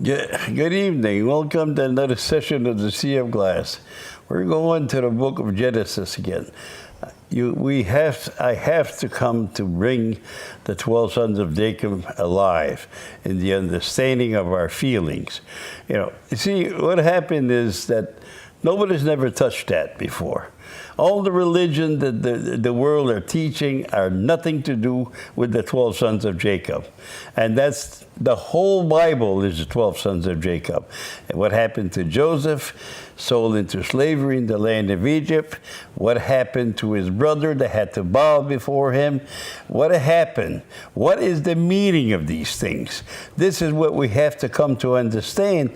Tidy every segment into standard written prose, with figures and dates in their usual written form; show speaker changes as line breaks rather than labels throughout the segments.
Good evening. Welcome to another session of the Sea of Glass. We're going to the book of Genesis again. I have to come to bring the 12 sons of Jacob alive in the understanding of our feelings. You see, what happened is that nobody's never touched that before. All the religion that the world are teaching are nothing to do with the 12 sons of Jacob. And that's the whole Bible is the 12 sons of Jacob. And what happened to Joseph, sold into slavery in the land of Egypt. What happened to his brother that had to bow before him. What happened? What is the meaning of these things? This is what we have to come to understand.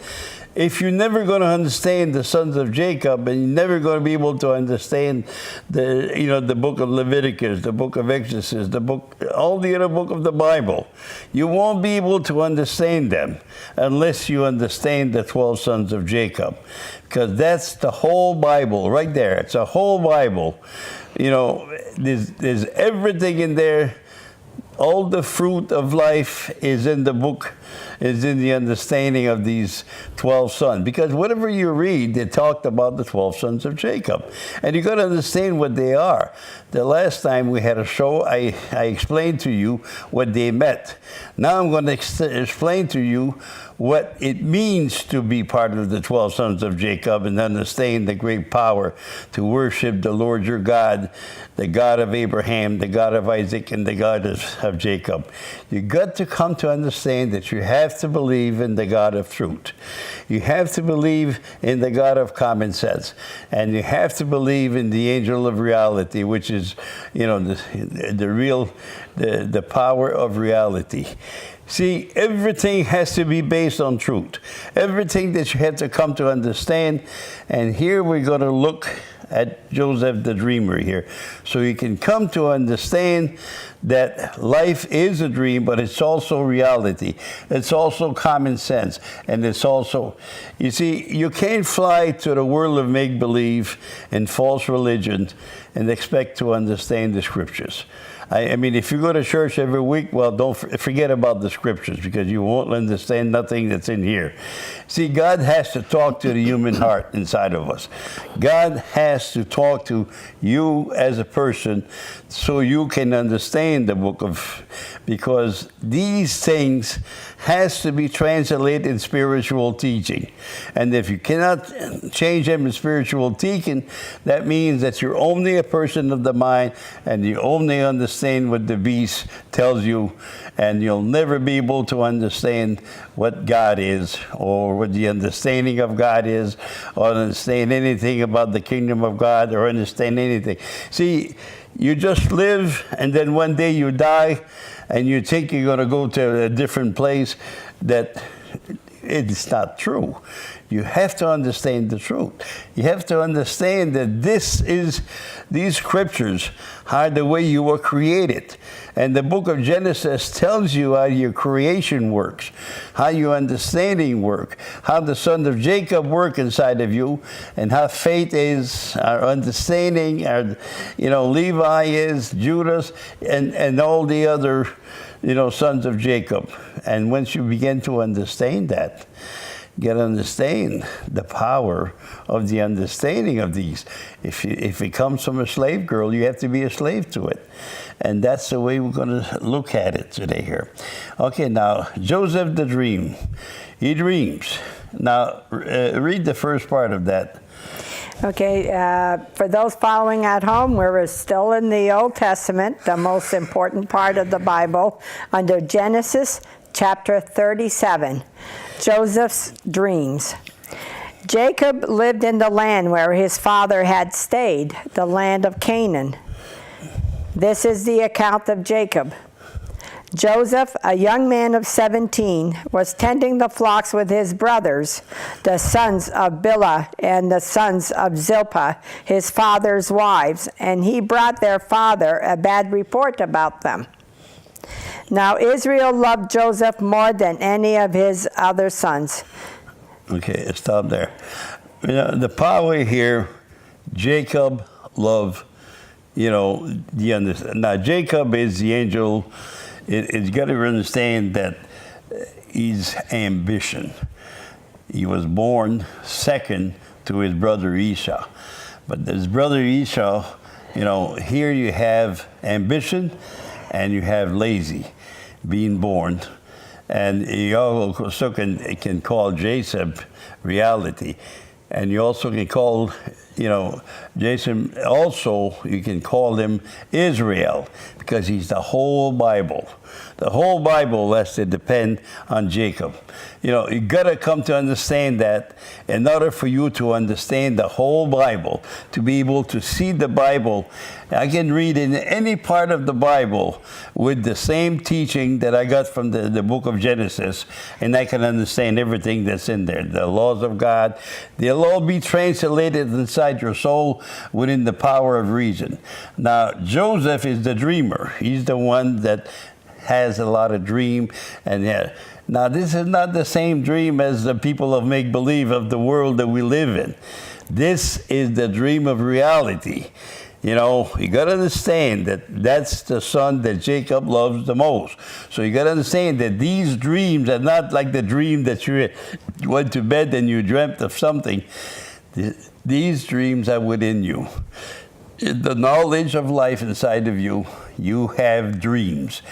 If you're never going to understand the sons of Jacob, and you're never going to be able to understand the book of Leviticus, the book of Exodus, all the other book of the Bible, you won't be able to understand them unless you understand the 12 sons of Jacob, because that's the whole Bible right there. It's a whole Bible. There's everything in there. All the fruit of life is in the book, is in the understanding of these 12 sons. Because whatever you read, they talked about the 12 sons of Jacob. And you got to understand what they are. The last time we had a show, I explained to you what they meant. Now I'm going to explain to you what it means to be part of the 12 sons of Jacob and understand the great power to worship the Lord your God, the God of Abraham, the God of Isaac, and the God of Jacob. You got to come to understand that you have to believe in the God of truth. You have to believe in the God of common sense. And you have to believe in the angel of reality, which is, the power of reality. See, everything has to be based on truth. Everything that you have to come to understand. And here we're going to look at Joseph the dreamer here. So you can come to understand that life is a dream, but it's also reality. It's also common sense. And it's also, you see, you can't fly to the world of make-believe and false religion and expect to understand the scriptures. I mean, if you go to church every week, well, don't forget about the scriptures, because you won't understand nothing that's in here. See, God has to talk to the human heart inside of us. God has to talk to you as a person so you can understand the book of, because these things has to be translated in spiritual teaching. And if you cannot change them in spiritual teaching, that means that you're only a person of the mind and you only understand what the beast tells you, and you'll never be able to understand what God is, or what the understanding of God is, or understand anything about the kingdom of God, or understand anything. See, you just live, and then one day you die, and you think you're going to go to a different place. That it's not true. You have to understand the truth. You have to understand that these scriptures are the way you were created. And the book of Genesis tells you how your creation works, how your understanding works, how the sons of Jacob work inside of you, and how faith is, our understanding, our, Levi is, Judas, and all the other, sons of Jacob. And once you begin to understand that, you got to understand the power of the understanding of these. If it comes from a slave girl, you have to be a slave to it. And that's the way we're going to look at it today here. Okay, now, Joseph the dream. He dreams. Now, read the first part of that.
Okay, for those following at home, we're still in the Old Testament, the most important part of the Bible, under Genesis chapter 37, Joseph's dreams. Jacob lived in the land where his father had stayed, the land of Canaan. This is the account of Jacob. Joseph, a young man of 17, was tending the flocks with his brothers, the sons of Bilhah and the sons of Zilpah, his father's wives, and he brought their father a bad report about them. Now Israel loved Joseph more than any of his other sons.
Okay, stop there. The power here, Jacob loved, now Jacob is the angel. It's got to understand that, his ambition. He was born second to his brother Esau. But his brother Esau, here you have ambition and you have lazy being born. And you also can call Jacob reality. And you also can call, Jason, also you can call him Israel, because he's the whole Bible. The whole Bible has to depend on Jacob. You got to come to understand that in order for you to understand the whole Bible, to be able to see the Bible. I can read in any part of the Bible with the same teaching that I got from the book of Genesis, and I can understand everything that's in there. The laws of God, they'll all be translated inside your soul within the power of reason. Now, Joseph is the dreamer. He's the one that has a lot of dream. And now, this is not the same dream as the people of make-believe of the world that we live in. This is the dream of reality. You got to understand that that's the son that Jacob loves the most. So you got to understand that these dreams are not like the dream that you went to bed and you dreamt of something. These dreams are within you. The knowledge of life inside of you, you have dreams.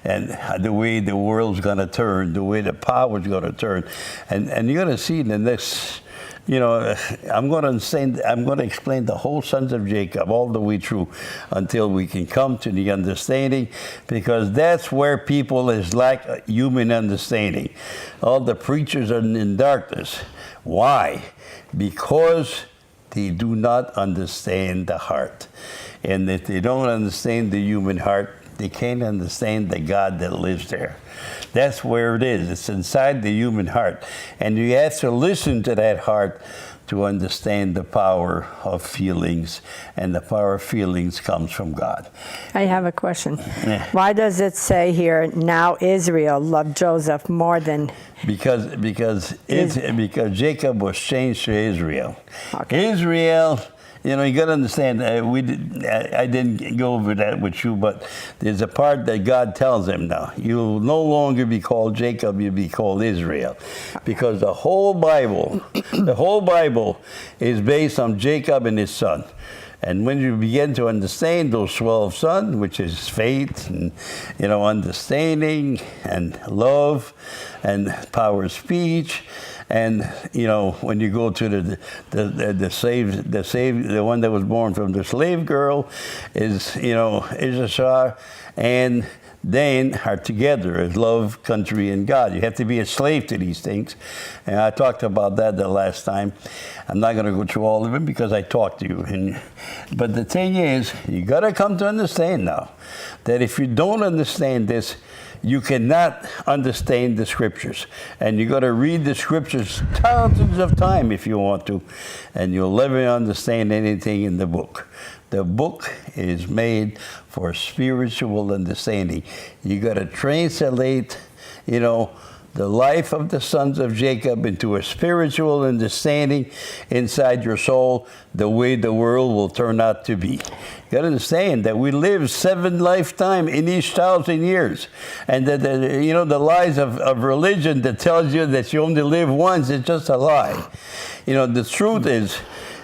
And the way the world's going to turn, the way the power's going to turn. And you're going to see in the next... I'm going to explain the whole sons of Jacob all the way through until we can come to the understanding, because that's where people is lack human understanding. All the preachers are in darkness. Why? Because they do not understand the heart. And if they don't understand the human heart, they can't understand the God that lives there. That's where it is. It's inside the human heart. And you have to listen to that heart to understand the power of feelings. And the power of feelings comes from God.
I have a question. Why does it say here, now Israel loved Joseph more than...
Because Jacob was changed to Israel.
Okay.
Israel... you got to understand, I didn't go over that with you, but there's a part that God tells him now. You'll no longer be called Jacob, you'll be called Israel. Because the whole Bible is based on Jacob and his son. And when you begin to understand those 12 sons, which is faith and, understanding and love and power of speech, and when you go to the one that was born from the slave girl is Issachar and Dan are together as love, country, and God. You have to be a slave to these things. And I talked about that the last time. I'm not going to go through all of them because I talked to you. But the thing is, you got to come to understand now that if you don't understand this, you cannot understand the scriptures. And you got to read the scriptures thousands of times if you want to, and you'll never understand anything in the book. The book is made for spiritual understanding. You got to translate, the life of the sons of Jacob into a spiritual understanding inside your soul, the way the world will turn out to be. You got to understand that we live 7 lifetimes in each 1,000 years. And that, the lies of religion that tells you that you only live once is just a lie. The truth is,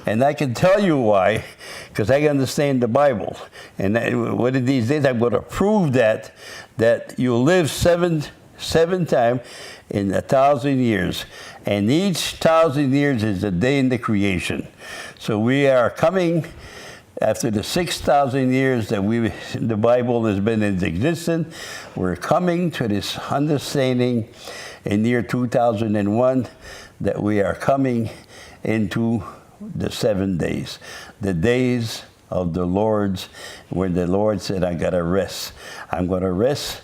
and I can tell you why, because I understand the Bible. And one of these days I'm going to prove that you'll live seven times in 1,000 years. And each 1,000 years is a day in the creation. So we are coming after the 6,000 years that the Bible has been in existence. We're coming to this understanding in year 2001 that we are coming into the 7 days, the days of the Lord's, where the Lord said, I got to rest. I'm going to rest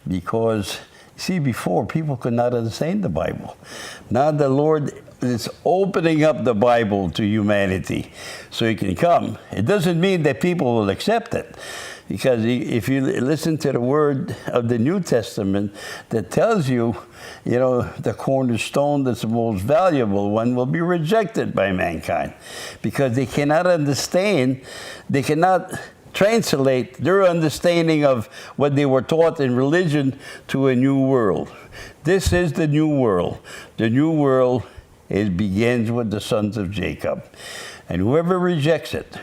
because, see, before people could not understand the Bible. Now the Lord is opening up the Bible to humanity so it can come. It doesn't mean that people will accept it. Because if you listen to the word of the New Testament that tells you, the cornerstone that's the most valuable one will be rejected by mankind. Because they cannot understand, they cannot translate their understanding of what they were taught in religion to a new world. This is the new world. The new world, it begins with the sons of Jacob. And whoever rejects it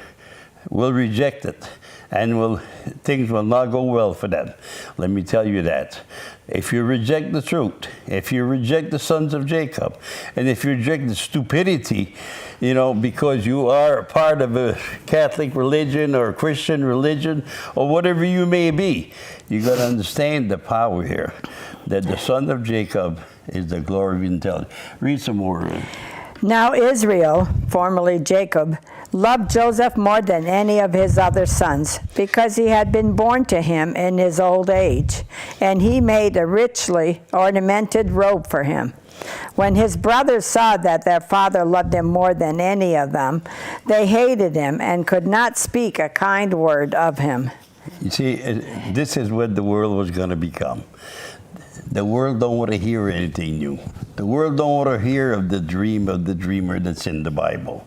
will reject it, and things will not go well for them. Let me tell you that. If you reject the truth, if you reject the sons of Jacob, and if you reject the stupidity, because you are a part of a Catholic religion or a Christian religion or whatever you may be, you got to understand the power here, that the son of Jacob is the glory of intelligence. Read some more.
Now Israel, formerly Jacob, loved Joseph more than any of his other sons, because he had been born to him in his old age, and he made a richly ornamented robe for him. When his brothers saw that their father loved him more than any of them, they hated him and could not speak a kind word of him.
You see, this is what the world was going to become. The world don't want to hear anything new. The world don't want to hear of the dream of the dreamer that's in the Bible.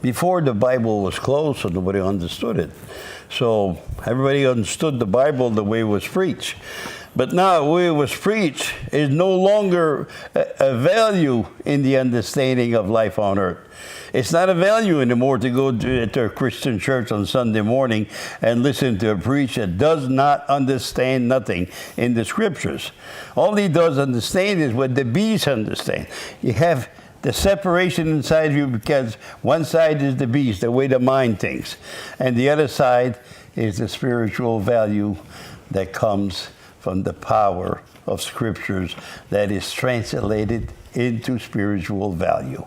Before, the Bible was closed, so nobody understood it. So everybody understood the Bible the way it was preached. But now the way it was preached is no longer a value in the understanding of life on earth. It's not a value anymore to go to a Christian church on Sunday morning and listen to a preacher that does not understand nothing in the scriptures. All he does understand is what the beast understand. You have the separation inside of you, because one side is the beast, the way the mind thinks, and the other side is the spiritual value that comes from the power of scriptures that is translated into spiritual value.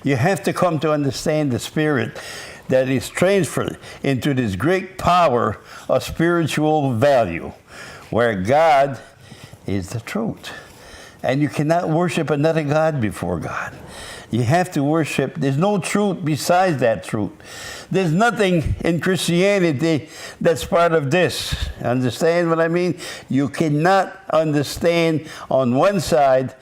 You have to come to understand the spirit that is transferred into this great power of spiritual value, where God is the truth. And you cannot worship another God before God. You have to worship. There's no truth besides that truth. There's nothing in Christianity that's part of this. Understand what I mean? You cannot understand on one side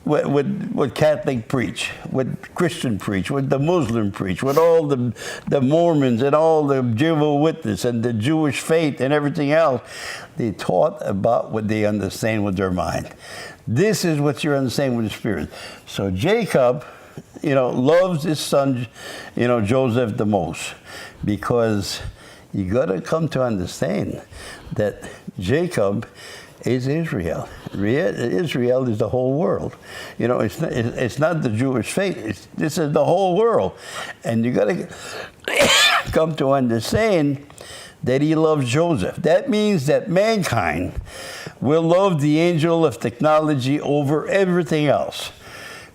what Catholic preach, what Christian preach, what the Muslim preach, what all the Mormons and all the Jehovah's Witnesses and the Jewish faith and everything else. They taught about what they understand with their mind. This is what you understand with the Spirit. So Jacob, loves his son, Joseph the most, because you got to come to understand that Jacob is Israel. Israel is the whole world. It's not the Jewish faith. This is the whole world. And you got to come to understand that he loves Joseph. That means that mankind will love the angel of technology over everything else,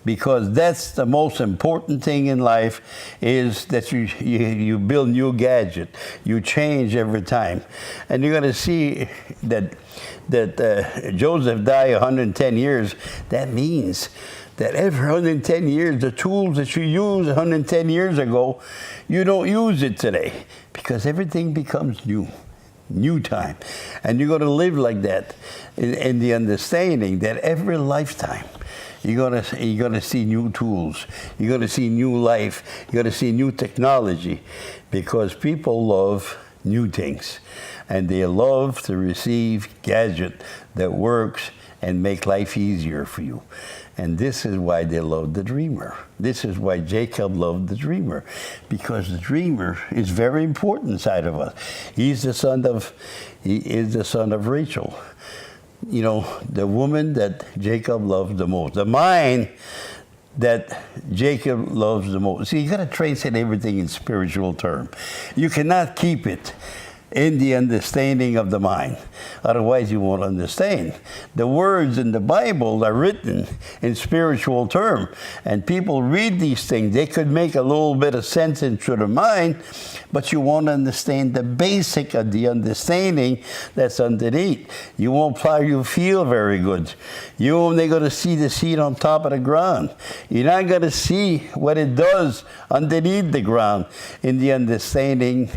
because that's the most important thing in life, is that you build new gadget, you change every time. And you're going to see that Joseph died 110 years. That means that every 110 years, the tools that you used 110 years ago, you don't use it today, because everything becomes new time. And you're going to live like that in the understanding that every lifetime you're gonna see new tools, you're gonna see new life, you're gonna see new technology, because people love new things, and they love to receive gadget that works and make life easier for you. And this is why they love the dreamer. This is why Jacob loved the dreamer, because the dreamer is very important inside of us. He is the son of Rachel. The woman that Jacob loved the most. The mind that Jacob loves the most. See, you got to translate everything in spiritual terms. You cannot keep it in the understanding of the mind. Otherwise, you won't understand. The words in the Bible are written in spiritual terms, and people read these things. They could make a little bit of sense into their mind, but you won't understand the basic of the understanding that's underneath. You won't probably feel very good. You're only going to see the seed on top of the ground. You're not going to see what it does underneath the ground in the understanding.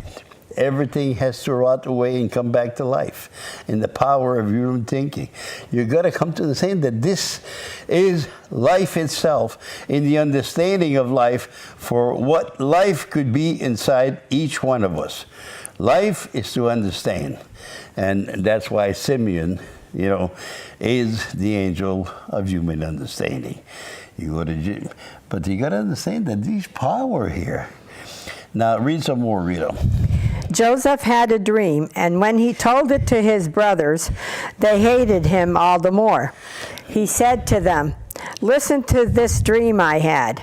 Everything has to rot away and come back to life in the power of your own thinking. You've got to come to the saying that this is life itself, in the understanding of life, for what life could be inside each one of us. Life is to understand. And that's why Simeon, is the angel of human understanding. But you got to understand that there's power here. Now, read some more, Rita.
Joseph had a dream, and when he told it to his brothers, they hated him all the more. He said to them, "Listen to this dream I had.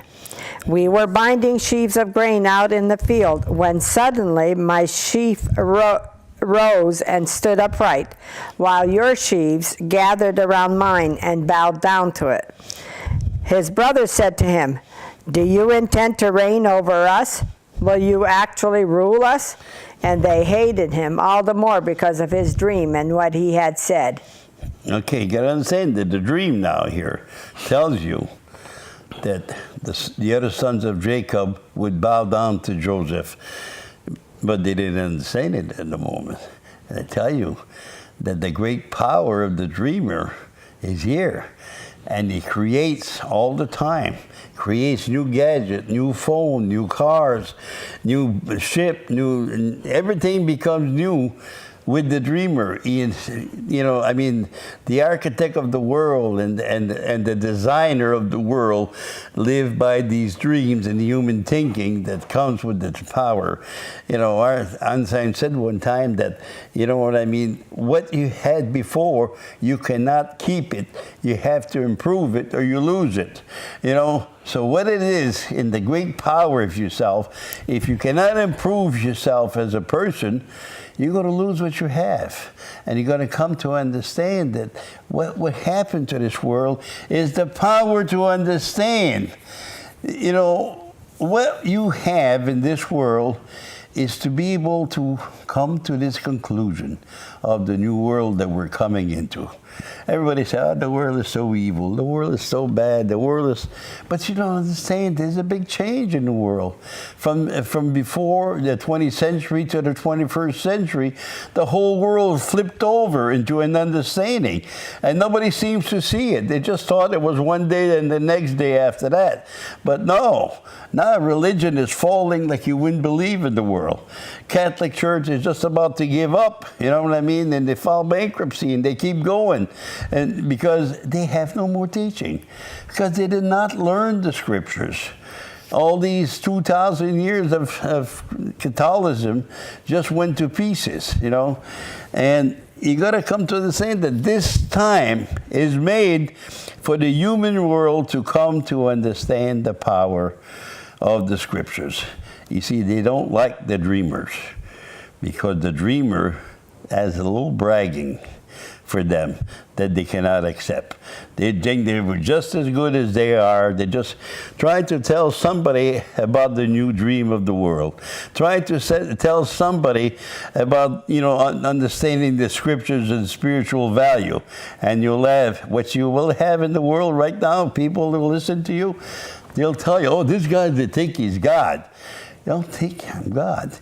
We were binding sheaves of grain out in the field, when suddenly my sheaf rose and stood upright, while your sheaves gathered around mine and bowed down to it." His brothers said to him, "Do you intend to reign over us? Will you actually rule us?" And they hated him all the more because of his dream and what he had said.
Okay, you got to understand that the dream now here tells you that the other sons of Jacob would bow down to Joseph, but they didn't understand it at the moment. And I tell you that the great power of the dreamer is here. And he creates all the time. Creates new gadget, new phone, new cars, new ship, everything becomes new with the dreamer. The architect of the world and the designer of the world live by these dreams and human thinking that comes with its power. Einstein said one time that, what you had before, you cannot keep it. You have to improve it or you lose it, So what it is in the great power of yourself, if you cannot improve yourself as a person, you're going to lose what you have. And you're going to come to understand that what happened to this world is the power to understand. What you have in this world is to be able to come to this conclusion of the new world that we're coming into. Everybody says, the world is so evil, the world is so bad, but you don't understand, there's a big change in the world. From before the 20th century to the 21st century, the whole world flipped over into an understanding. And nobody seems to see it. They just thought it was one day and the next day after that. But no, now religion is falling like you wouldn't believe in the world. Catholic Church is just about to give up, and they file bankruptcy and they keep going. And because they have no more teaching, because they did not learn the scriptures. All these 2,000 years of Catholicism just went to pieces, And you got to come to understand that this time is made for the human world to come to understand the power of the scriptures. You see, they don't like the dreamers because the dreamer has a little bragging for them that they cannot accept. They think they were just as good as they are. They just try to tell somebody about the new dream of the world. Try to tell somebody about, understanding the scriptures and spiritual value. And you'll have what you will have in the world right now. People will listen to you. They'll tell you, oh, this guy, they think he's God. Don't think I'm God.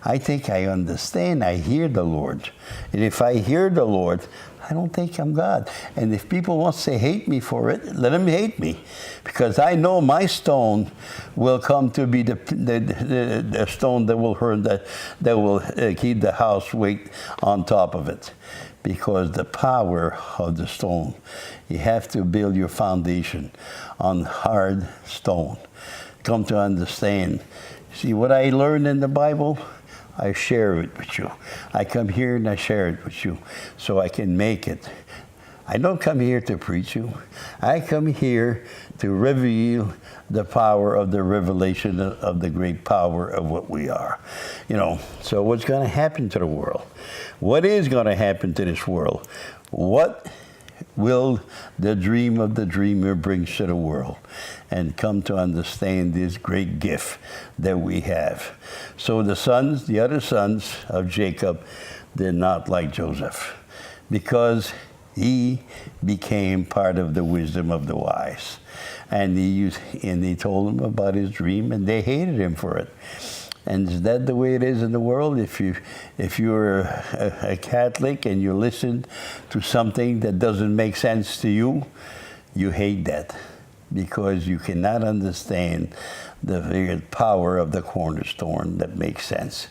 I think I understand. I hear the Lord. And if I hear the Lord, I don't think I'm God. And if people want to hate me for it, let them hate me. Because I know my stone will come to be the stone that will keep the house weight on top of it. Because the power of the stone, you have to build your foundation on hard stone. Come to understand. See, what I learned in the Bible, I share it with you. I come here and I share it with you so I can make it. I don't come here to preach you. I come here to reveal the power of the revelation of the great power of what we are. So what's going to happen to the world? What is going to happen to this world? What will the dream of the dreamer bring to the world? And come to understand this great gift that we have. So the other sons of Jacob did not like Joseph because he became part of the wisdom of the wise. And he told them about his dream and they hated him for it. And is that the way it is in the world? If you're a Catholic and you listen to something that doesn't make sense to you, you hate that. because you cannot understand the very power of the cornerstone that makes sense.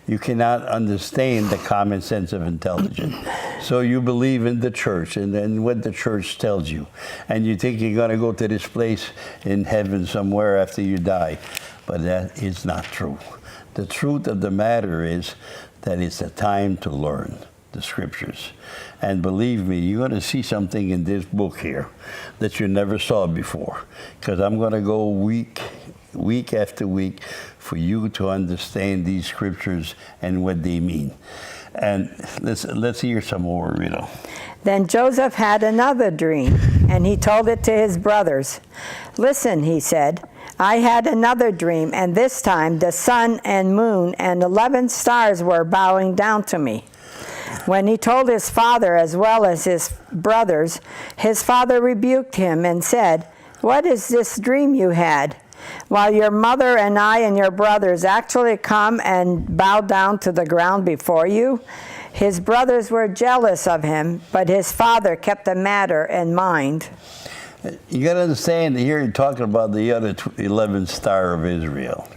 You cannot understand the common sense of intelligence. So you believe in the church and then what the church tells you. And you think you're going to go to this place in heaven somewhere after you die. But that is not true. The truth of the matter is that it's a time to learn the scriptures. And believe me, you're going to see something in this book here that you never saw before. Because I'm going to go week after week for you to understand these scriptures and what they mean. And let's hear some more, Rita.
Then Joseph had another dream, and he told it to his brothers. Listen, he said, I had another dream, and this time the sun and moon and 11 stars were bowing down to me. When he told his father as well as his brothers, his father rebuked him and said, What is this dream you had? While your mother and I and your brothers actually come and bow down to the ground before you? His brothers were jealous of him, but his father kept the matter in mind.
You got to understand, here you're talking about the other 11th star of Israel.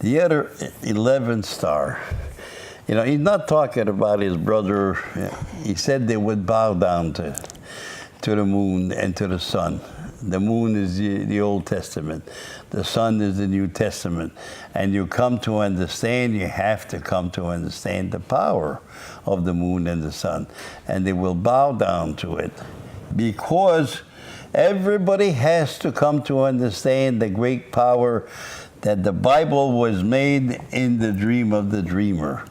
The other 11th star, you know, he's not talking about his brother. He said they would bow down to the moon and to the sun. The moon is the Old Testament. The sun is the New Testament. And you come to understand, you have to come to understand the power of the moon and the sun. And they will bow down to it because everybody has to come to understand the great power that the Bible was made in the dream of the dreamer.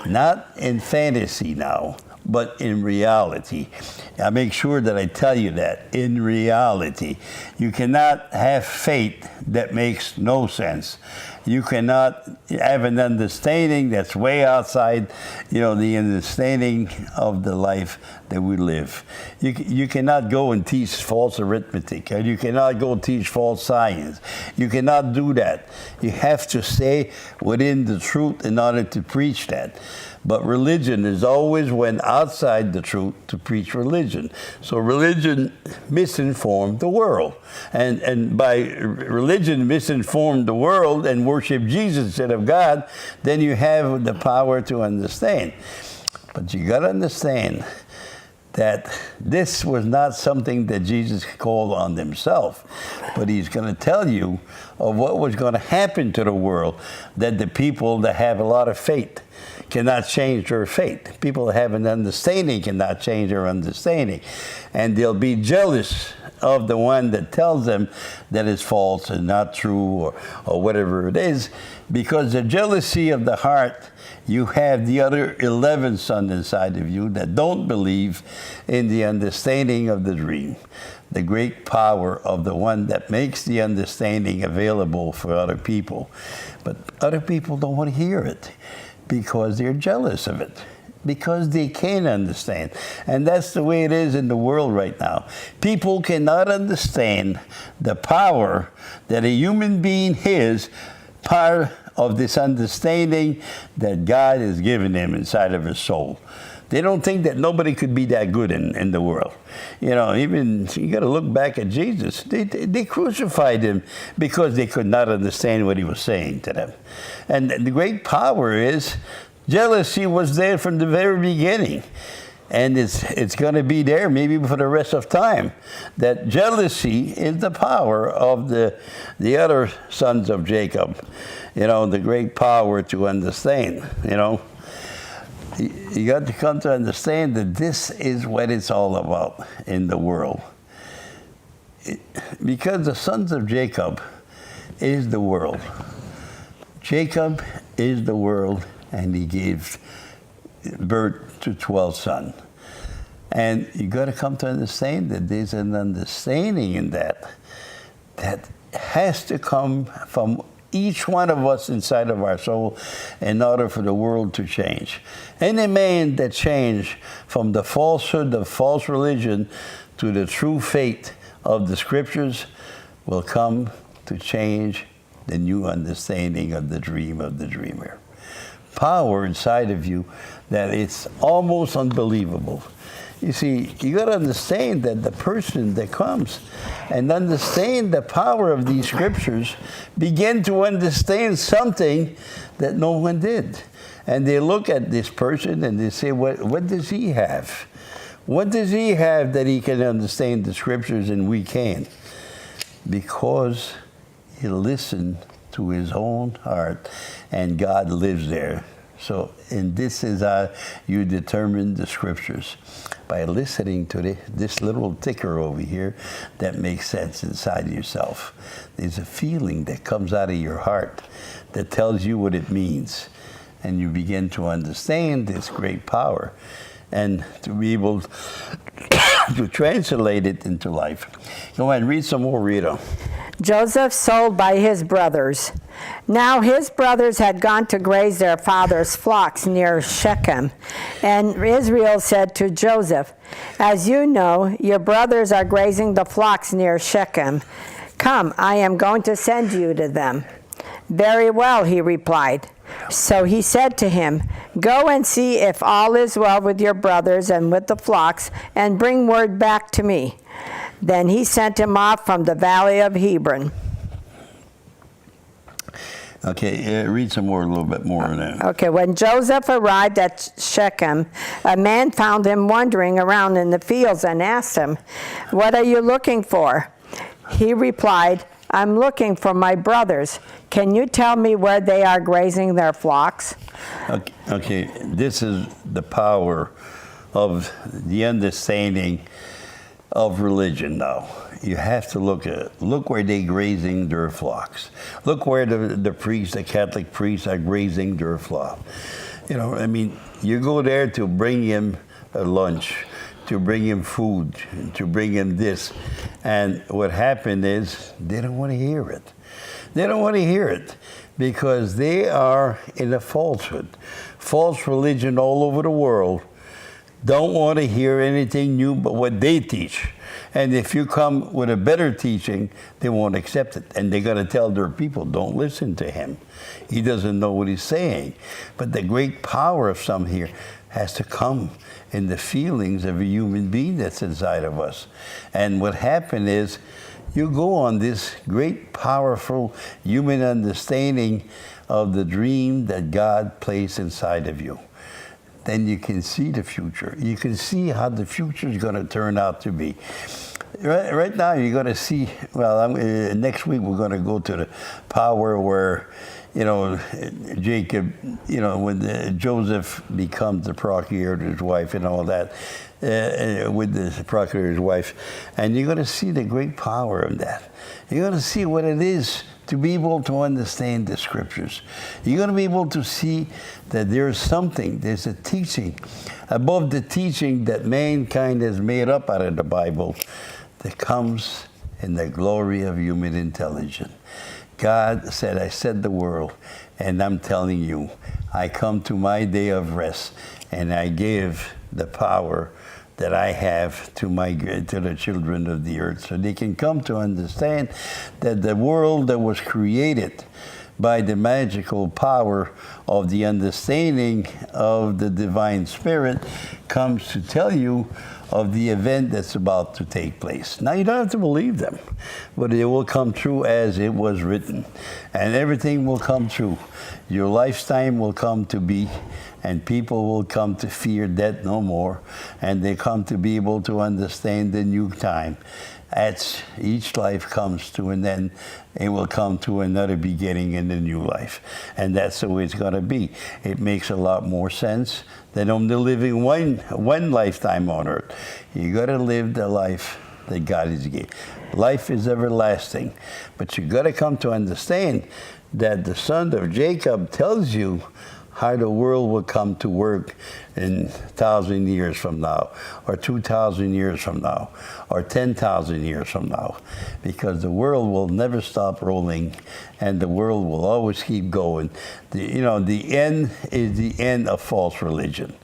Not in fantasy now, but in reality. I make sure that I tell you that, in reality. You cannot have faith that makes no sense. You cannot have an understanding that's way outside, you know, the understanding of the life that we live. You cannot go and teach false arithmetic, and you cannot go teach false science. You cannot do that. You have to stay within the truth in order to preach that. But religion is always went outside the truth to preach religion. So religion misinformed the world. And by religion misinformed the world and worship Jesus instead of God, then you have the power to understand. But you got to understand that this was not something that Jesus called on himself, but he's going to tell you of what was going to happen to the world, that the people that have a lot of faith cannot change their faith. People that have an understanding cannot change their understanding. And they'll be jealous of the one that tells them that it's false and not true or whatever it is. Because the jealousy of the heart, you have the other 11 sons inside of you that don't believe in the understanding of the dream. The great power of the one that makes the understanding available for other people. But other people don't want to hear it because they're jealous of it, because they can't understand. And that's the way it is in the world right now. People cannot understand the power that a human being is, part of this understanding that God has given him inside of his soul. They don't think that nobody could be that good in the world. You know, even you got to look back at Jesus. They crucified him because they could not understand what he was saying to them. And the great power is jealousy was there from the very beginning. And it's going to be there maybe for the rest of time. That jealousy is the power of the other sons of Jacob. You know, the great power to understand, you know. You got to come to understand that this is what it's all about in the world. Because the sons of Jacob is the world. Jacob is the world, and he gave birth to 12 sons. And you got to come to understand that there's an understanding in that has to come from each one of us inside of our soul in order for the world to change. Any man that changed from the falsehood of false religion to the true faith of the scriptures will come to change the new understanding of the dream of the dreamer. Power inside of you that it's almost unbelievable. You see, you got to understand that the person that comes and understand the power of these scriptures begin to understand something that no one did. And they look at this person and they say, what does he have? What does he have that he can understand the scriptures and we can't? Because he listened to his own heart and God lives there. So, and this is how you determine the scriptures, by listening to this little ticker over here that makes sense inside yourself. There's a feeling that comes out of your heart that tells you what it means. And you begin to understand this great power and to be able to translate it into life. Go ahead and read some more, Rita.
Joseph sold by his brothers. Now his brothers had gone to graze their father's flocks near Shechem. And Israel said to Joseph, "As you know, your brothers are grazing the flocks near Shechem. Come, I am going to send you to them." "Very well," he replied. So he said to him, "Go and see if all is well with your brothers and with the flocks, and bring word back to me." Then he sent him off from the valley of Hebron.
Okay, read some more, a little bit more on that.
Okay, when Joseph arrived at Shechem, a man found him wandering around in the fields and asked him, "What are you looking for?" He replied, "I'm looking for my brothers. Can you tell me where they are grazing their flocks?"
Okay, this is the power of the understanding of religion now. You have to look where they're grazing their flocks. Look where the priests, the Catholic priests, are grazing their flock. You know, I mean, you go there to bring him a lunch, to bring him food, to bring him this. And what happened is they don't want to hear it. They don't want to hear it because they are in a falsehood. False religion all over the world don't want to hear anything new but what they teach. And if you come with a better teaching, they won't accept it. And they're going to tell their people, don't listen to him. He doesn't know what he's saying. But the great power of some here has to come in the feelings of a human being that's inside of us. And what happened is, you go on this great, powerful human understanding of the dream that God placed inside of you. Then you can see the future. You can see how the future is going to turn out to be. Right now, you're going to see, well, next week we're going to go to the power where, you know, Jacob, you know, when Joseph becomes the procurator's wife and all that, with the procurator's wife. And you're going to see the great power of that. You're going to see what it is to be able to understand the scriptures. You're going to be able to see that there's something, there's a teaching above the teaching that mankind has made up out of the Bible that comes in the glory of human intelligence. God said, I set the world, and I'm telling you, I come to my day of rest, and I give the power that I have to the children of the earth, so they can come to understand that the world that was created by the magical power of the understanding of the divine spirit comes to tell you of the event that's about to take place. Now, you don't have to believe them, but it will come true as it was written. And everything will come true. Your lifetime will come to be, and people will come to fear death no more, and they come to be able to understand the new time. As each life comes to an end, it will come to another beginning in the new life. And that's the way it's going to be. It makes a lot more sense than only living one lifetime on earth. You got to live the life that God has given. Life is everlasting. But you got to come to understand that the son of Jacob tells you how the world will come to work in 1,000 years from now, or 2,000 years from now, or 10,000 years from now, because the world will never stop rolling, and the world will always keep going. The end is the end of false religion.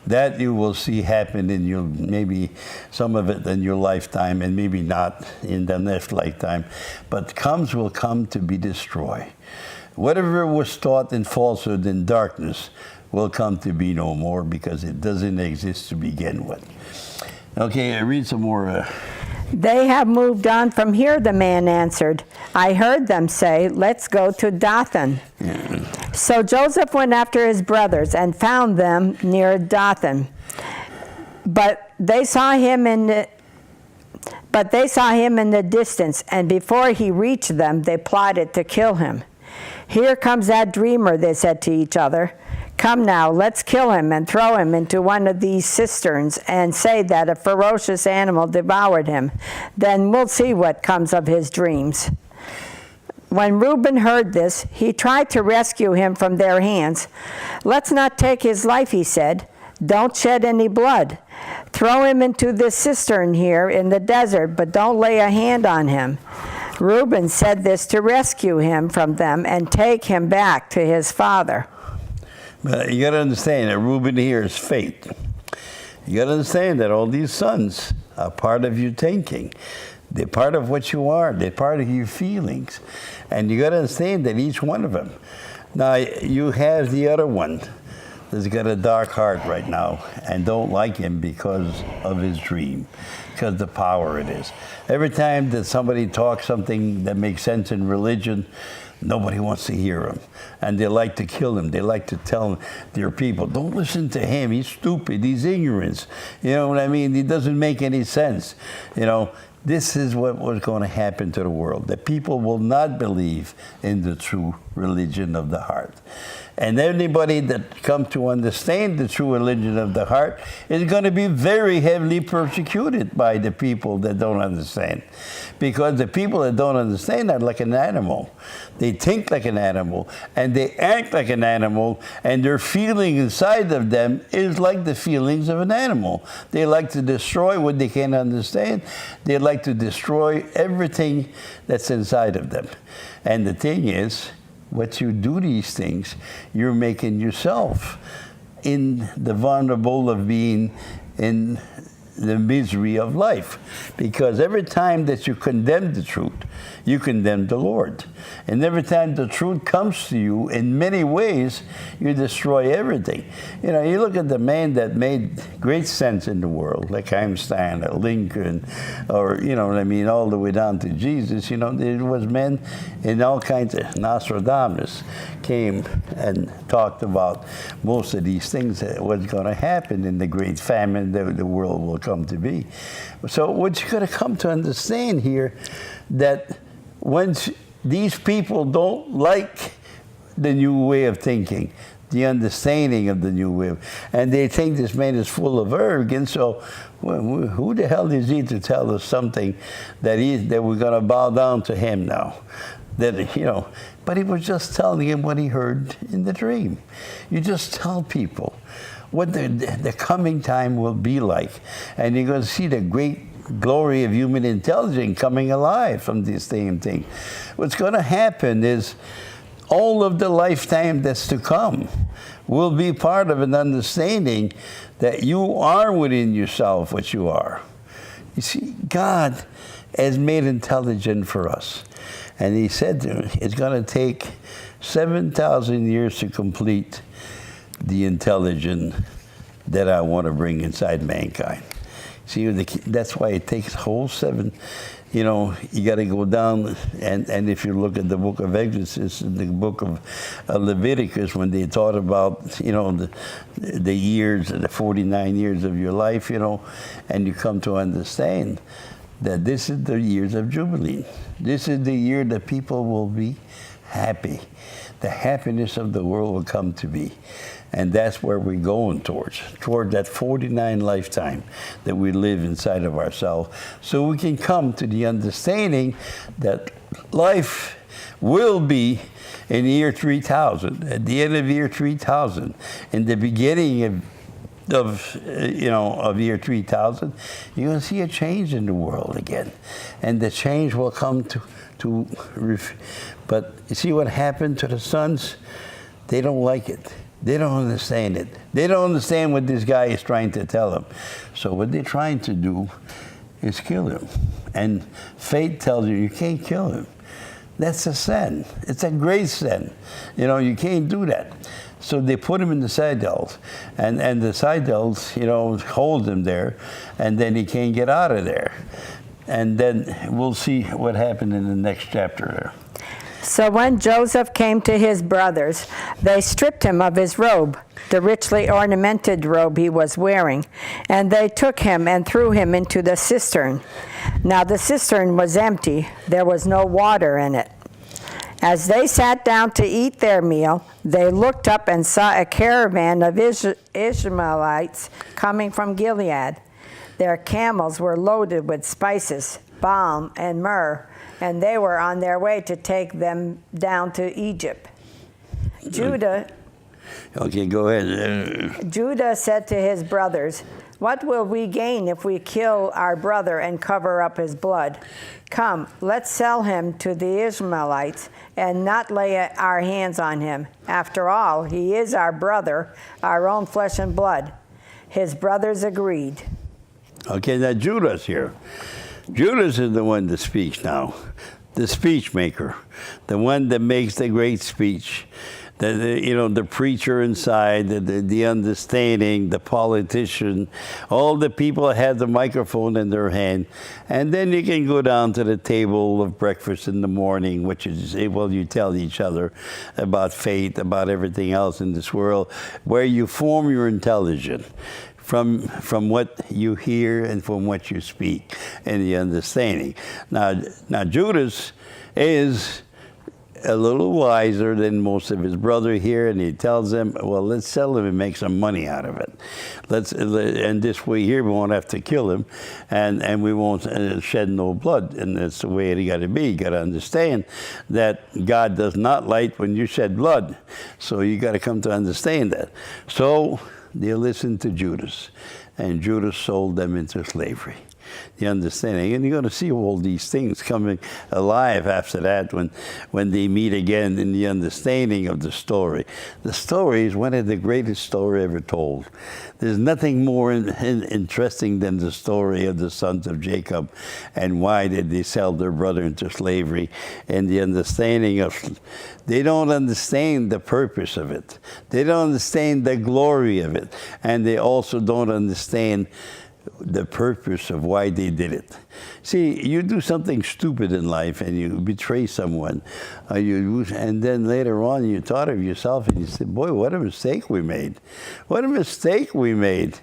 That you will see happen in your, maybe some of it in your lifetime, and maybe not in the next lifetime, but will come to be destroyed. Whatever was taught in falsehood and darkness will come to be no more because it doesn't exist to begin with. Okay, I read some more.
They have moved on from here, the man answered. I heard them say, let's go to Dothan.
Yeah.
So Joseph went after his brothers and found them near Dothan. But they saw him in the distance, and before he reached them, they plotted to kill him. Here comes that dreamer, they said to each other. Come now, let's kill him and throw him into one of these cisterns and say that a ferocious animal devoured him. Then we'll see what comes of his dreams. When Reuben heard this, he tried to rescue him from their hands. Let's not take his life, he said. Don't shed any blood. Throw him into this cistern here in the desert, but don't lay a hand on him. Reuben said this to rescue him from them and take him back to his father.
But you got to understand that Reuben here is fate. You got to understand that all these sons are part of your thinking. They're part of what you are. They're part of your feelings. And you got to understand that each one of them. Now, you have the other one that's got a dark heart right now and don't like him because of his dream, because of the power it is. Every time that somebody talks something that makes sense in religion, nobody wants to hear him. And they like to kill him. They like to tell their people, don't listen to him. He's stupid. He's ignorant. You know what I mean? He doesn't make any sense. You know, this is what was going to happen to the world. That people will not believe in the true religion of the heart. And anybody that comes to understand the true religion of the heart is going to be very heavily persecuted by the people that don't understand. Because the people that don't understand are like an animal. They think like an animal, and they act like an animal, and their feeling inside of them is like the feelings of an animal. They like to destroy what they can't understand. They like to destroy everything that's inside of them. And the thing is, what you do these things, you're making yourself in the vulnerable of being in the misery of life. Because every time that you condemn the truth, you condemn the Lord. And every time the truth comes to you, in many ways, you destroy everything. You know, you look at the man that made great sense in the world, like Einstein or Lincoln, or, you know what I mean, all the way down to Jesus. You know, there was men in all kinds of, Nostradamus came and talked about most of these things that was going to happen in the great famine that the world will come to be. So what you got to come to understand here, that once these people don't like the new way of thinking, the understanding of the new way, and they think this man is full of arrogance, so well, who the hell is he to tell us something that we're going to bow down to him now? That, you know, but he was just telling him what he heard in the dream. You just tell people what the coming time will be like, and you're going to see the great glory of human intelligence coming alive from this same thing. What's going to happen is all of the lifetime that's to come will be part of an understanding that you are within yourself what you are. You see, God has made intelligence for us. And he said to me, it's going to take 7,000 years to complete the intelligence that I want to bring inside mankind. See, that's why it takes whole 7. You know, you got to go down, and if you look at the book of Exodus and the book of Leviticus, when they taught about, you know, the years, the 49 years of your life, you know, and you come to understand that this is the years of Jubilee. This is the year that people will be happy. The happiness of the world will come to be. And that's where we're going towards that 49 lifetime that we live inside of ourselves. So we can come to the understanding that life will be in the year 3000, at the end of year 3000, in the beginning of year 3000, you're going to see a change in the world again. And the change will come but you see what happened to the sons? They don't like it. They don't understand it. They don't understand what this guy is trying to tell them. So what they're trying to do is kill him. And fate tells you can't kill him. That's a sin. It's a great sin. You know, you can't do that. So they put him in the citadels, and the citadels, you know, hold him there, and then he can't get out of there. And then we'll see what happened in the next chapter there.
So when Joseph came to his brothers, they stripped him of his robe, the richly ornamented robe he was wearing, and they took him and threw him into the cistern. Now the cistern was empty, there was no water in it. As they sat down to eat their meal, they looked up and saw a caravan of Ishmaelites coming from Gilead. Their camels were loaded with spices, balm, and myrrh, and they were on their way to take them down to Egypt. Judah
Okay, go ahead.
Judah said to his brothers, "What will we gain if we kill our brother and cover up his blood? Come, let's sell him to the Ishmaelites and not lay our hands on him. After all, he is our brother, our own flesh and blood." His brothers agreed.
Okay, now Judah's here. Judas is the one that speaks now, the speech maker, the one that makes the great speech. The preacher inside, the understanding, the politician, all the people have the microphone in their hand. And then you can go down to the table of breakfast in the morning, which is, well, you tell each other about faith, about everything else in this world, where you form your intelligence from what you hear and from what you speak and the understanding. Now Judas is a little wiser than most of his brother here, and he tells them, well, let's sell him and make some money out of it. And this way here we won't have to kill him, and we won't shed no blood. And that's the way it got to be. You got to understand that God does not like when you shed blood. So you got to come to understand that. So they listened to Judas, and Judas sold them into slavery. The understanding, and you're going to see all these things coming alive after that when they meet again in the understanding of the story. The story is one of the greatest stories ever told. There's nothing more interesting than the story of the sons of Jacob and why did they sell their brother into slavery, and the understanding of, they don't understand the purpose of it. They don't understand the glory of it, and they also don't understand the purpose of why they did it. See, you do something stupid in life and you betray someone, and then later on you thought of yourself and you said, boy, what a mistake we made. What a mistake we made.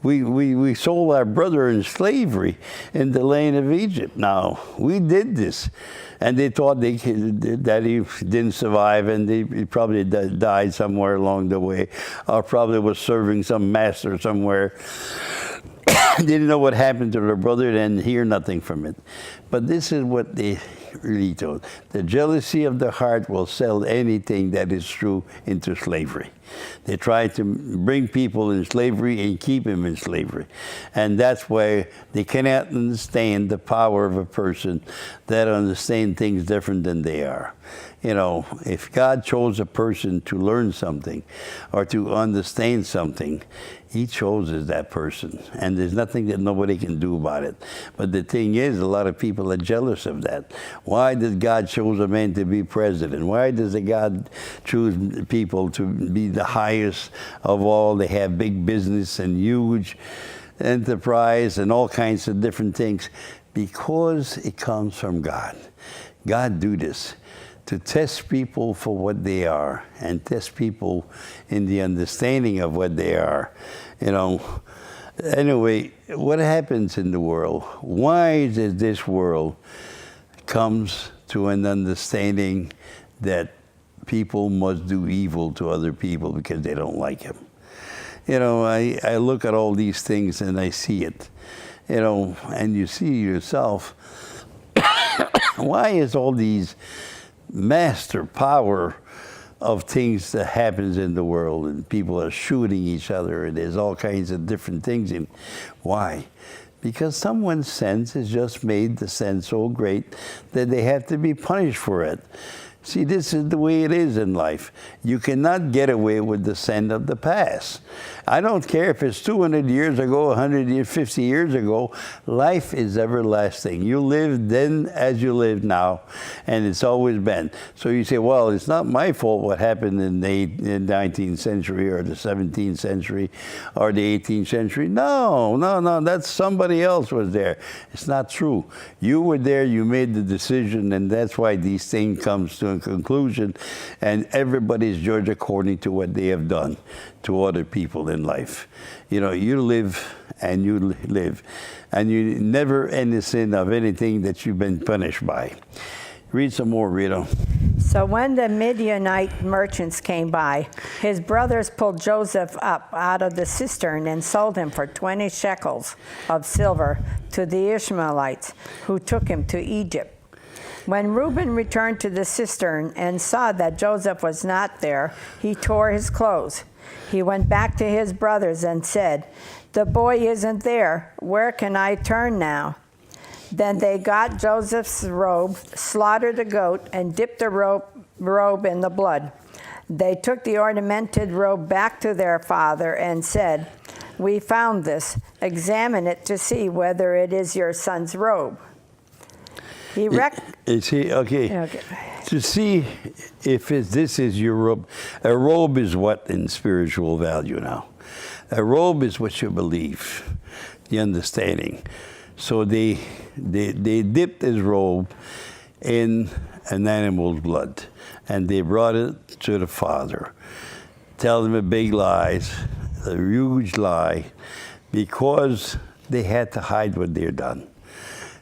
We sold our brother in slavery in the land of Egypt. Now, we did this. And they thought that he didn't survive, and he probably died somewhere along the way, or probably was serving some master somewhere. Didn't know what happened to their brother, and hear nothing from it. But this is what they really told. The jealousy of the heart will sell anything that is true into slavery. They try to bring people in slavery and keep them in slavery. And that's why they cannot understand the power of a person that understands things different than they are. You know, if God chose a person to learn something or to understand something, he chooses that person, and there's nothing that nobody can do about it. But the thing is, a lot of people are jealous of that. Why did God choose a man to be president? Why does God choose people to be the highest of all? They have big business and huge enterprise and all kinds of different things. Because it comes from God. God do this to test people for what they are and test people in the understanding of what they are. You know, anyway, what happens in the world? Why does this world comes to an understanding that people must do evil to other people because they don't like him? You know, I look at all these things and I see it, you know, and you see yourself, why is all these master power of things that happens in the world, and people are shooting each other, and there's all kinds of different things. And why? Because someone's sense has just made the sense so great that they have to be punished for it. See, this is the way it is in life. You cannot get away with the sin of the past. I don't care if it's 200 years ago, 150 years ago. Life is everlasting. You live then as you live now, and it's always been. So you say, well, it's not my fault what happened in the 19th century or the 17th century or the 18th century. No, that's somebody else was there. It's not true. You were there, you made the decision, and that's why these things comes to a conclusion, and everybody's judged according to what they have done to other people in life. You know, you live and you live, and you never innocent of anything that you've been punished by. Read some more, Rita.
So when the Midianite merchants came by, his brothers pulled Joseph up out of the cistern and sold him for 20 shekels of silver to the Ishmaelites, who took him to Egypt. When Reuben returned to the cistern and saw that Joseph was not there, he tore his clothes. He went back to his brothers and said, "The boy isn't there. Where can I turn now?" Then they got Joseph's robe, slaughtered a goat, and dipped the robe in the blood. They took the ornamented robe back to their father and said, "We found this. Examine it to see whether it is your son's robe."
Okay. To see if this is your robe. A robe is what in spiritual value now? A robe is what you believe, the understanding. So they dipped his robe in an animal's blood, and they brought it to the father. Tell him a big lie, a huge lie, because they had to hide what they'd done.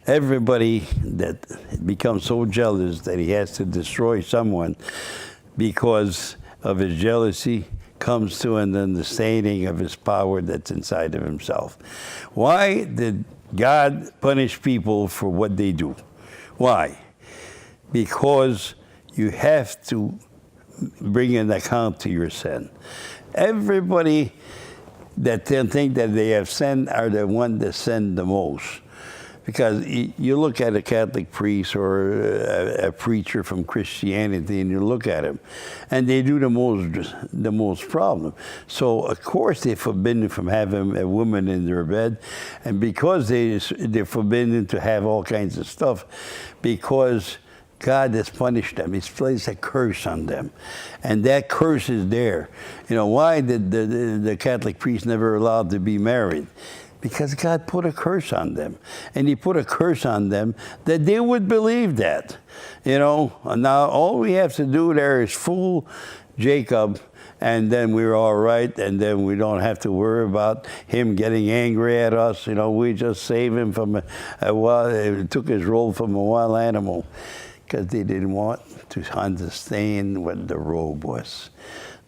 Everybody that becomes so jealous that he has to destroy someone because of his jealousy comes to an understanding of his power that's inside of himself. Why did God punish people for what they do? Why? Because you have to bring an account to your sin. Everybody that think that they have sinned are the one that sin the most. Because you look at a Catholic priest or a preacher from Christianity, and you look at him, and they do the most problem. So of course they're forbidden from having a woman in their bed, and because they're forbidden to have all kinds of stuff, because God has punished them. He's placed a curse on them, and that curse is there. You know, why did the Catholic priest never allowed to be married? Because God put a curse on them. And he put a curse on them that they would believe that. You know, now all we have to do there is fool Jacob, and then we're all right, and then we don't have to worry about him getting angry at us. You know, we just save him from took his role from a wild animal, because they didn't want to understand what the robe was.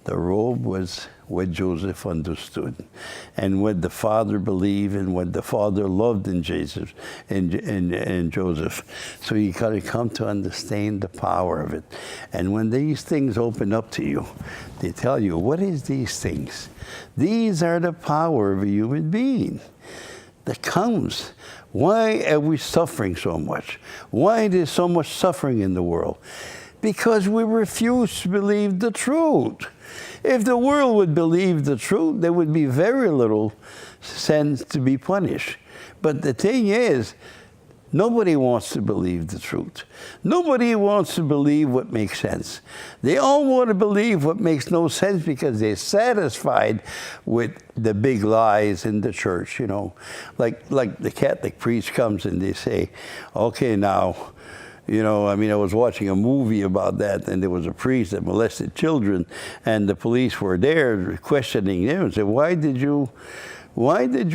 The robe was what Joseph understood, and what the father believed, and what the father loved in Jesus and Joseph. So you got to come to understand the power of it. And when these things open up to you, they tell you, what is these things? These are the power of a human being that comes. Why are we suffering so much? Why there's so much suffering in the world? Because we refuse to believe the truth. If the world would believe the truth, there would be very little sense to be punished. But the thing is, nobody wants to believe the truth. Nobody wants to believe what makes sense. They all want to believe what makes no sense because they're satisfied with the big lies in the church, you know. Like the Catholic priest comes and they say, okay, now, you know, I mean, I was watching a movie about that, and there was a priest that molested children, and the police were there questioning him and said, why did you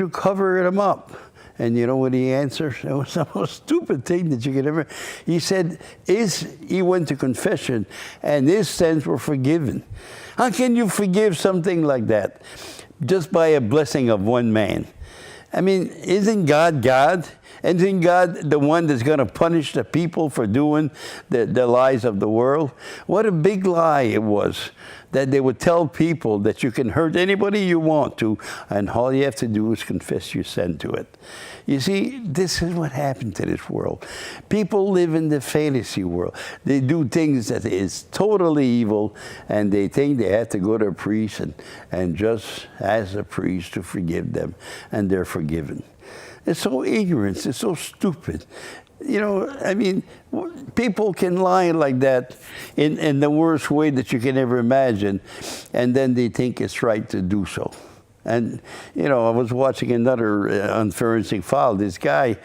cover them up? And you know what he answered? It was the most stupid thing that you could ever. He said, he went to confession, and his sins were forgiven. How can you forgive something like that? Just by a blessing of one man. I mean, isn't God God? Isn't God the one that's going to punish the people for doing the lies of the world? What a big lie it was that they would tell people that you can hurt anybody you want to, and all you have to do is confess your sin to it. You see, this is what happened to this world. People live in the fantasy world. They do things that is totally evil, and they think they have to go to a priest and just ask a priest to forgive them, and they're forgiven. It's so ignorant. It's so stupid. You know, I mean, people can lie like that in the worst way that you can ever imagine, and then they think it's right to do so. And, you know, I was watching another unforensic file. This guy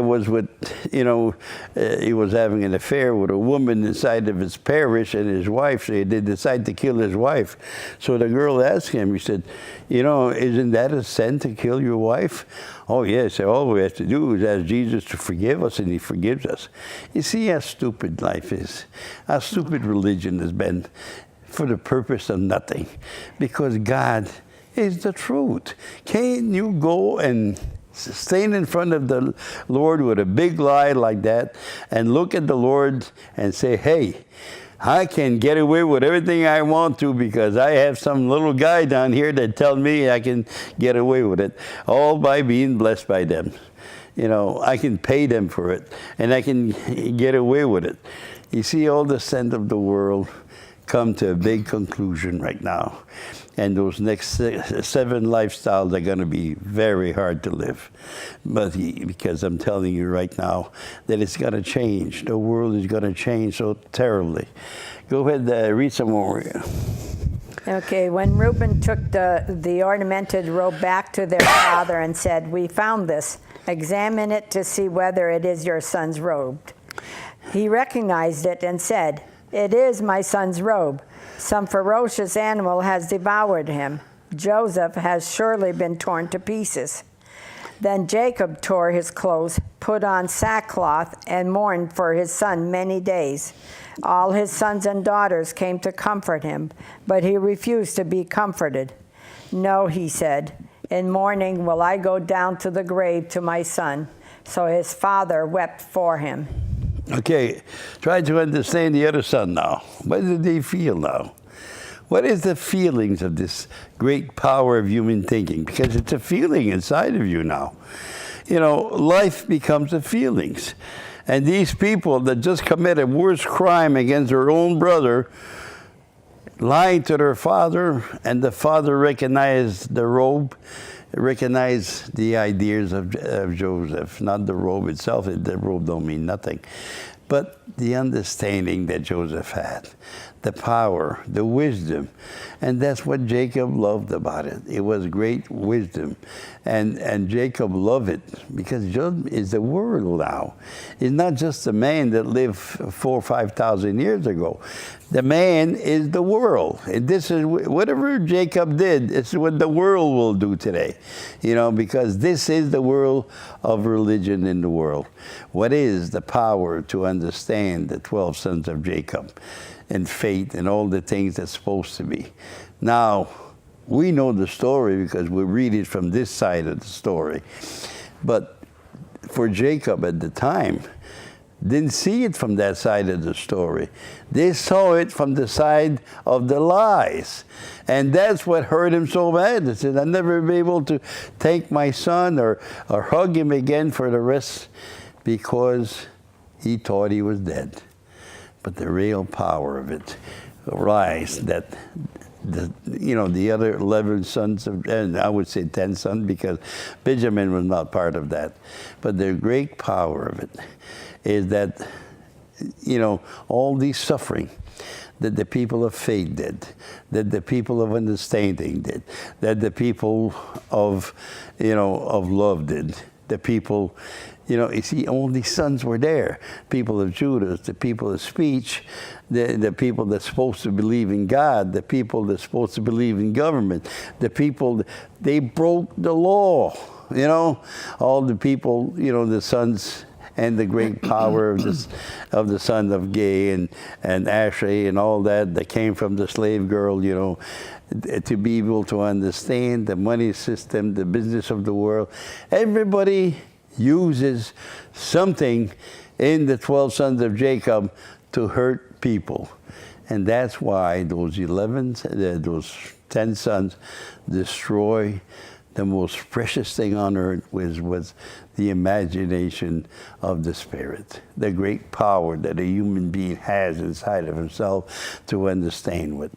was with, you know, he was having an affair with a woman inside of his parish and his wife. So they decided to kill his wife. So the girl asked him, he said, you know, isn't that a sin to kill your wife? Oh, yes. So all we have to do is ask Jesus to forgive us, and he forgives us. You see how stupid life is, how stupid religion has been for the purpose of nothing. Because God is the truth. Can't you go and stand in front of the Lord with a big lie like that and look at the Lord and say, hey, I can get away with everything I want to because I have some little guy down here that tells me I can get away with it, all by being blessed by them. You know, I can pay them for it, and I can get away with it. You see, all the sin of the world come to a big conclusion right now. And those next 7 lifestyles are going to be very hard to live. But because I'm telling you right now that it's going to change. The world is going to change so terribly. Go ahead, read some more.
Okay, when Reuben took the ornamented robe back to their father and said, we found this. Examine it to see whether it is your son's robe. He recognized it and said, it is my son's robe. Some ferocious animal has devoured him. Joseph has surely been torn to pieces. Then Jacob tore his clothes, put on sackcloth, and mourned for his son many days. All his sons and daughters came to comfort him, but he refused to be comforted. No, he said, in mourning will I go down to the grave to my son. So his father wept for him.
Okay, try to understand the other son now. What do they feel now? What is the feelings of this great power of human thinking? Because it's a feeling inside of you now. You know, life becomes the feelings. And these people that just committed worst crime against their own brother, lying to their father, and the father recognized the robe, recognized the ideas of Joseph, not the robe itself. The robe don't mean nothing. But the understanding that Joseph had, the power, the wisdom, and that's what Jacob loved about it. It was great wisdom, and Jacob loved it because Jacob is the world now. It's not just a man that lived 4,000 or 5,000 years ago. The man is the world. And this is whatever Jacob did. It's what the world will do today, you know, because this is the world of religion in the world. What is the power to understand the 12 sons of Jacob? And faith and all the things that's supposed to be. Now, we know the story because we read it from this side of the story. But for Jacob at the time, didn't see it from that side of the story. They saw it from the side of the lies. And that's what hurt him so bad. He said, I'll never be able to take my son or hug him again for the rest, because he thought he was dead. But the real power of it realized that the other 11 sons of, and I would say 10 sons, because Benjamin was not part of that. But the great power of it is that, you know, all these suffering that the people of faith did, that the people of understanding did, that the people of, of love did, the people, you see, all these sons were there. People of Judah, the people of speech, the people that's supposed to believe in God, the people that's supposed to believe in government, the people, they broke the law, all the people, the sons and the great power of the son of Gay and Ashley and all that came from the slave girl, to be able to understand the money system, the business of the world. Everybody uses something in the 12 sons of Jacob to hurt people. And that's why those 10 sons destroy the most precious thing on earth, was the imagination of the spirit, the great power that a human being has inside of himself to understand what.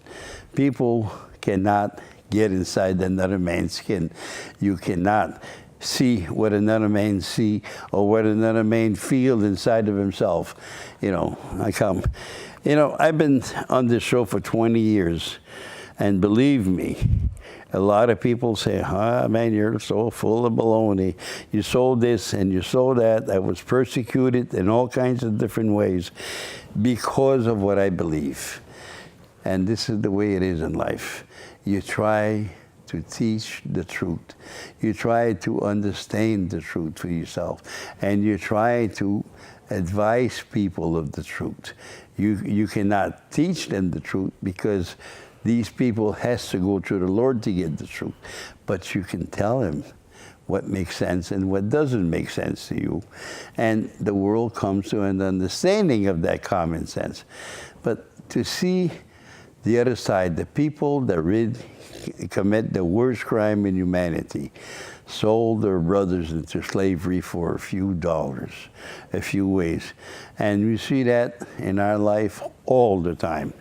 People cannot get inside another man's skin. You cannot see what another man see or what another man feel inside of himself. I've been on this show for 20 years, and believe me, a lot of people say, man, you're so full of baloney. You sold this and you sold that. I was persecuted in all kinds of different ways because of what I believe. And this is the way it is in life. You try to teach the truth. You try to understand the truth for yourself. And you try to advise people of the truth. You cannot teach them the truth because these people has to go to the Lord to get the truth. But you can tell them what makes sense and what doesn't make sense to you. And the world comes to an understanding of that common sense. But to see the other side, the people that commit the worst crime in humanity, sold their brothers into slavery for a few dollars, a few ways. And we see that in our life all the time,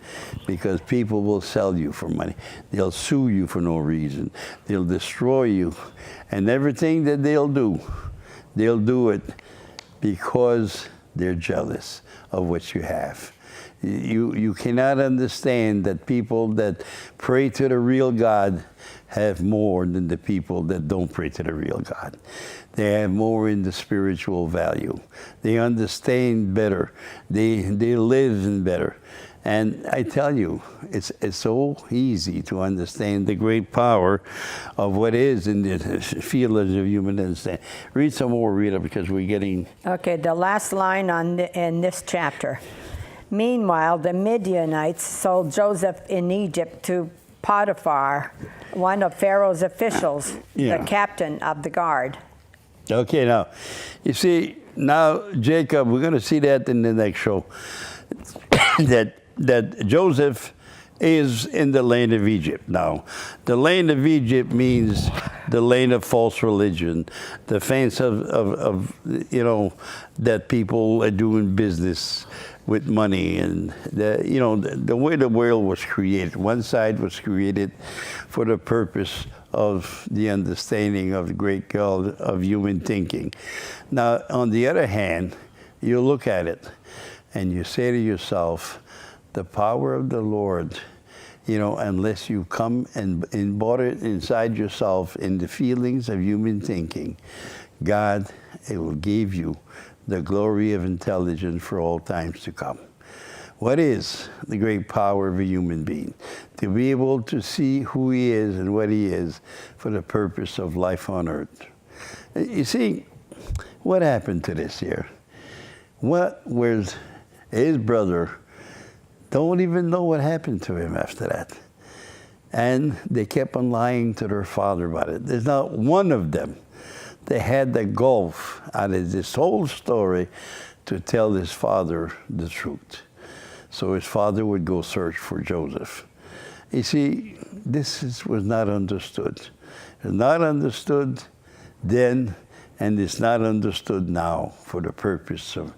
because people will sell you for money. They'll sue you for no reason. They'll destroy you. And everything that they'll do it because they're jealous of what you have. You cannot understand that people that pray to the real God have more than the people that don't pray to the real God. They have more in the spiritual value. They understand better. They live in better. And I tell you, it's so easy to understand the great power of what is in the field of human understanding. Read some more, Rita, because we're getting...
Okay, the last line in this chapter. Meanwhile, the Midianites sold Joseph in Egypt to Potiphar, one of Pharaoh's officials, the captain of the guard.
Okay, now, you see, now Jacob, we're going to see that in the next show, that Joseph is in the land of Egypt. Now, the land of Egypt means the land of false religion, the fence of that people are doing business with money, and the way the world was created. One side was created for the purpose of the understanding of the great God of human thinking. Now, on the other hand, you look at it and you say to yourself, the power of the Lord, unless you come and embody it inside yourself in the feelings of human thinking, God, it will give you the glory of intelligence for all times to come. What is the great power of a human being? To be able to see who he is and what he is for the purpose of life on earth. You see, what happened to this here? What was his brother? Don't even know what happened to him after that. And they kept on lying to their father about it. There's not one of them. They had the gulf out of this whole story to tell his father the truth. So his father would go search for Joseph. You see, this was not understood. It was not understood then, and it's not understood now for the purpose of...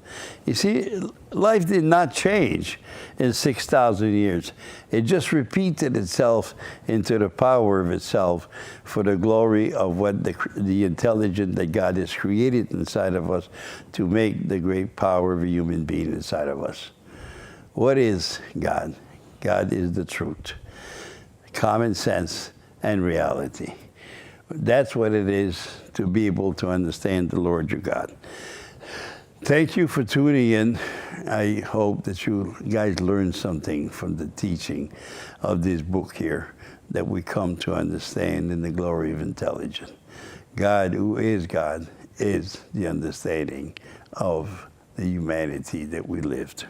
You see, life did not change in 6,000 years. It just repeated itself into the power of itself for the glory of what the intelligence that God has created inside of us to make the great power of a human being inside of us. What is God? God is the truth, common sense, and reality. That's what it is to be able to understand the Lord your God. Thank you for tuning in. I hope that you guys learned something from the teaching of this book here that we come to understand in the glory of intelligence. God, who is God, is the understanding of the humanity that we lived.